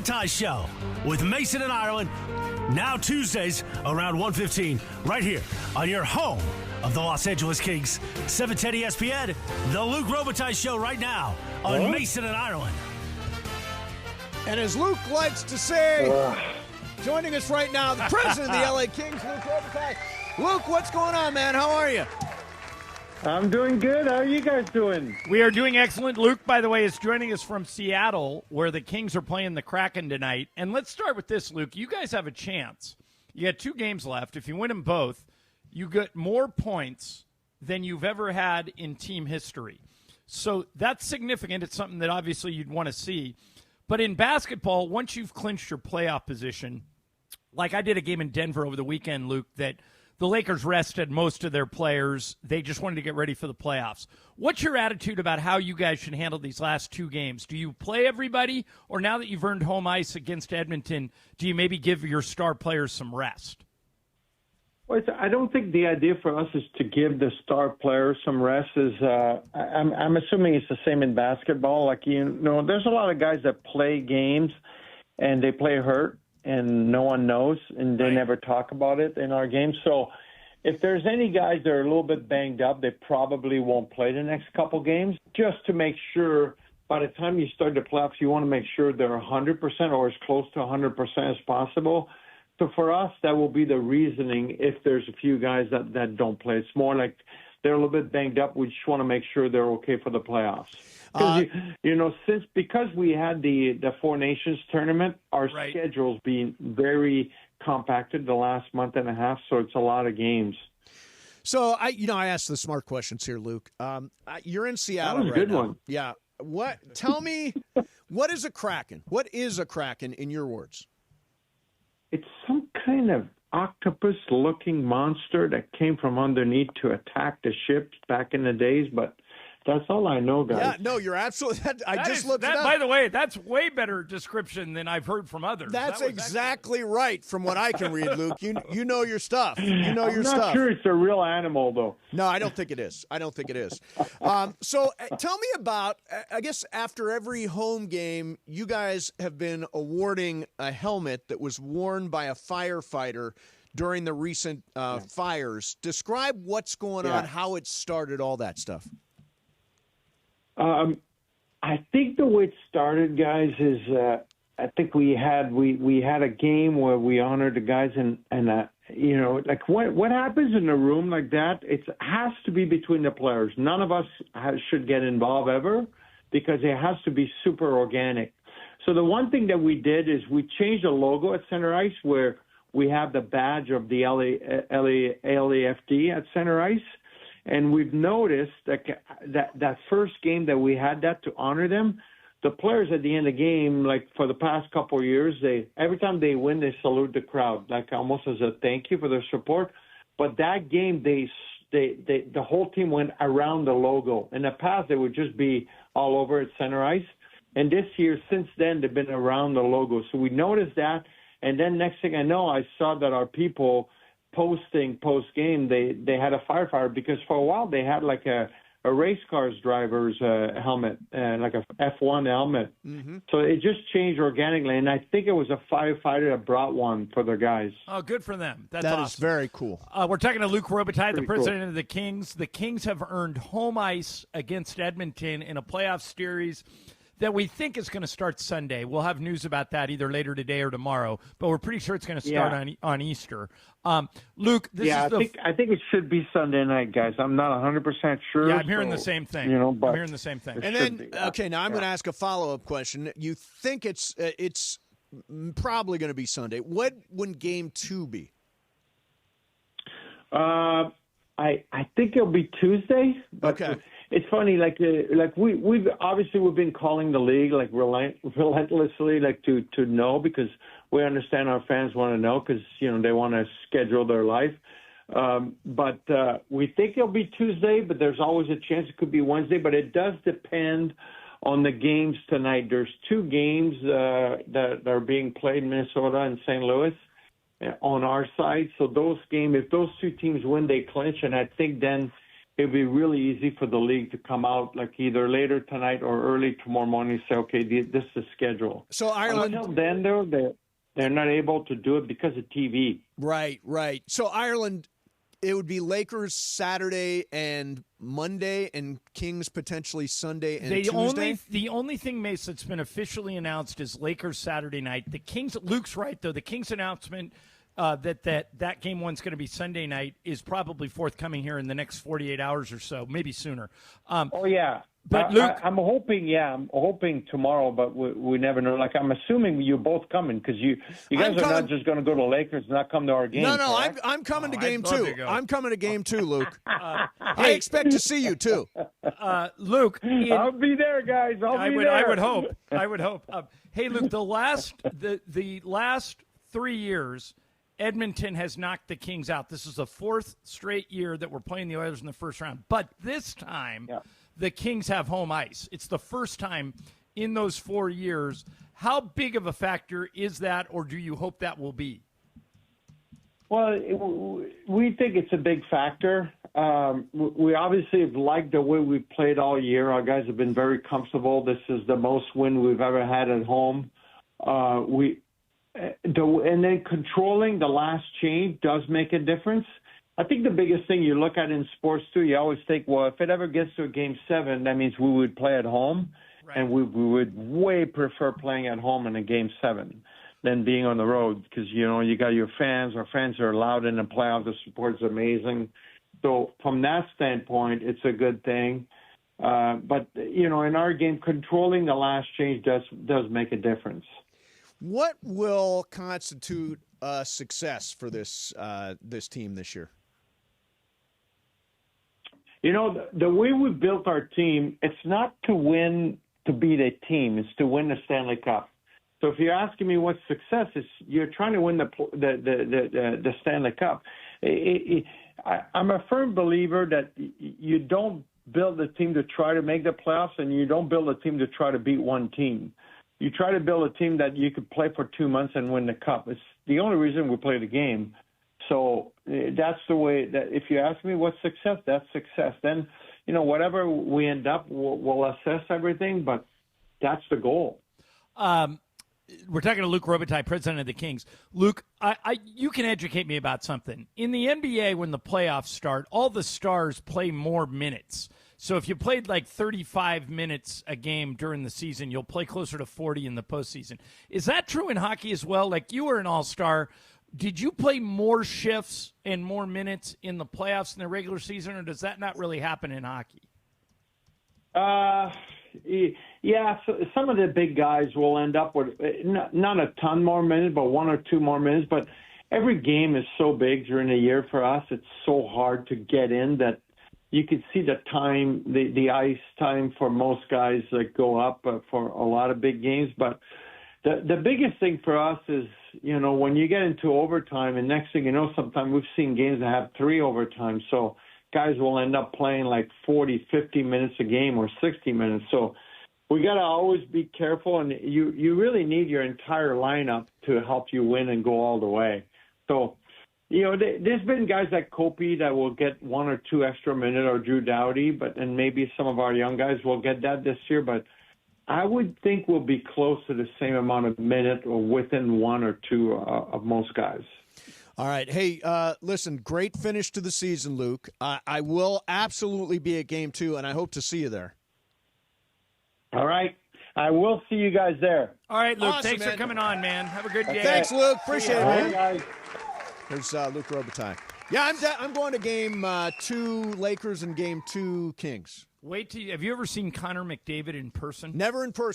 Robitaille Show with Mason and Ireland, now Tuesdays around 1:15, right here on your home of the Los Angeles Kings, 710 ESPN, the Luc Robitaille Show right now on Mason and Ireland. And as Luke likes to say, joining us right now, the president of the LA Kings, Luc Robitaille. Luke, what's going on, man? How are you? I'm doing good. How are you guys doing? We are doing excellent. Luke, by the way, is joining us from Seattle, where the Kings are playing the Kraken tonight. And let's start with this, Luke. You guys have a chance. You got 2 games left. If you win them both, you get more points than you've ever had in team history. So that's significant. It's something that obviously you'd want to see. But in basketball, once you've clinched your playoff position, like I did a game in Denver over the weekend, Luke, that the Lakers rested most of their players. They just wanted to get ready for the playoffs. What's your attitude about how you guys should handle these last 2 games? Do you play everybody, or now that you've earned home ice against Edmonton, do you maybe give your star players some rest? Well, I don't think the idea for us is to give the star players some rest. I'm assuming it's the same in basketball. Like, there's a lot of guys that play games and they play hurt, and no one knows, and they never talk about it in our game. So if there's any guys that are a little bit banged up, they probably won't play the next couple games, just to make sure by the time you start the playoffs, you want to make sure they're 100% or as close to 100% as possible. So for us, that will be the reasoning if there's a few guys that don't play. It's more like they're a little bit banged up. We just want to make sure they're okay for the playoffs. Because we had the Four Nations tournament, our schedule's been very compacted the last month and a half, so it's a lot of games. So I asked the smart questions here, Luke. You're in Seattle. That was a good one. Yeah. Tell me, what is a Kraken? What is a Kraken in your words? It's some kind of octopus-looking monster that came from underneath to attack the ships back in the days, but that's all I know, guys. Yeah, no, you're absolutely. I just looked it up. By the way, that's way better description than I've heard from others. That's exactly right from what I can read, Luke. You know your stuff. You know your stuff. I'm not sure it's a real animal, though. No, I don't think it is. So tell me about, I guess after every home game, you guys have been awarding a helmet that was worn by a firefighter during the recent fires. Describe what's going on, how it started, all that stuff. I think the way it started, guys, is I think we had a game where we honored the guys, and like what happens in a room like that, it has to be between the players. None of us should get involved ever, because it has to be super organic. So the one thing that we did is we changed the logo at center ice, where we have the badge of the LAFD at center ice. And we've noticed that first game that we had that to honor them, the players at the end of the game, like for the past couple of years, every time they win, they salute the crowd, like almost as a thank you for their support. But that game, the whole team went around the logo. In the past, they would just be all over at center ice. And this year, since then, they've been around the logo. So we noticed that. And then next thing I know, I saw that our people posting post-game, they had a firefighter, because for a while they had like a race car's driver's helmet, like a F1 helmet. Mm-hmm. So it just changed organically, and I think it was a firefighter that brought one for their guys. Oh, good for them. That awesome. Is very cool. We're talking to Luc Robitaille, the president cool. of the Kings. The Kings have earned home ice against Edmonton in a playoff series that we think is going to start Sunday. We'll have news about that either later today or tomorrow, but we're pretty sure it's going to start on Easter. Luke, I think it should be Sunday night, guys. I'm not 100% sure. Yeah, I'm hearing the same thing. But I'm hearing the same thing. And then, now I'm going to ask a follow-up question. You think it's probably going to be Sunday. What would Game 2 be? I think it'll be Tuesday. But okay. It's funny, we've been calling the league relentlessly, to know, because we understand our fans want to know, because they want to schedule their life. But we think it'll be Tuesday, but there's always a chance it could be Wednesday. But it does depend on the games tonight. There's 2 games that are being played in Minnesota and St. Louis on our side. So those games, if those 2 teams win, they clinch, and I think then it'd be really easy for the league to come out like either later tonight or early tomorrow morning and say, okay, this is the schedule. So Ireland, until then, though, they're not able to do it because of TV. Right. So Ireland, it would be Lakers Saturday and Monday, and Kings potentially Sunday and Tuesday. The only thing, Mace, that's been officially announced is Lakers Saturday night. The Kings, Luke's right, though. The Kings announcement that game one's going to be Sunday night is probably forthcoming here in the next 48 hours or so, maybe sooner. But Luke, I'm hoping tomorrow, but we never know. Like, I'm assuming you're both coming because you guys are not just going to go to Lakers and not come to our game. No, I'm coming to game two. I'm coming to game two, Luke. I expect to see you too, Luke. I'll be there, guys. I'll be there. I would hope. Hey, Luke, the last 3 years, Edmonton has knocked the Kings out. This is the fourth straight year that we're playing the Oilers in the first round. But this time, the Kings have home ice. It's the first time in those 4 years. How big of a factor is that, or do you hope that will be? Well, we think it's a big factor. We obviously have liked the way we've played all year. Our guys have been very comfortable. This is the most win we've ever had at home. And then controlling the last change does make a difference. I think the biggest thing you look at in sports, too, you always think, well, if it ever gets to a Game 7, that means we would play at home. Right. And we would way prefer playing at home in a Game 7 than being on the road because, you got your fans. Our fans are loud in the playoffs. The support's amazing. So from that standpoint, it's a good thing. But, in our game, controlling the last change does make a difference. What will constitute a success for this team this year? The way we built our team, it's not to win to beat a team. It's to win the Stanley Cup. So if you're asking me what success is, you're trying to win the Stanley Cup. I'm a firm believer that you don't build a team to try to make the playoffs, and you don't build a team to try to beat one team. You try to build a team that you could play for 2 months and win the cup. It's the only reason we play the game. So that's the way that if you ask me what's success, that's success. Then, whatever we end up, we'll assess everything, but that's the goal. We're talking to Luc Robitaille, president of the Kings. Luke, you can educate me about something. In the NBA, when the playoffs start, all the stars play more minutes. So if you played like 35 minutes a game during the season, you'll play closer to 40 in the postseason. Is that true in hockey as well? Like, you were an all-star. Did you play more shifts and more minutes in the playoffs in the regular season, or does that not really happen in hockey? Yeah, so some of the big guys will end up with not a ton more minutes, but 1 or 2 more minutes. But every game is so big during the year for us. It's so hard to get in that you can see the time, the ice time for most guys go up for a lot of big games. But the biggest thing for us is, when you get into overtime, and next thing you know, sometimes we've seen games that have 3 overtimes. So guys will end up playing like 40, 50 minutes a game or 60 minutes. So we got to always be careful, and you really need your entire lineup to help you win and go all the way. So, there's been guys like Kopi that will get 1 or 2 extra minutes, or Drew Doughty, and maybe some of our young guys will get that this year. But I would think we'll be close to the same amount of minutes, or within 1 or 2 of most guys. All right. Hey, listen, great finish to the season, Luke. I will absolutely be at Game 2, and I hope to see you there. All right. I will see you guys there. All right, Luke. Awesome, thanks for coming on, man. Have a good day. Thanks, Luke. Appreciate it, man. Guys. Here's Luc Robitaille. Yeah, I'm going to Game 2 Lakers and Game 2 Kings. Have you ever seen Connor McDavid in person? Never in person.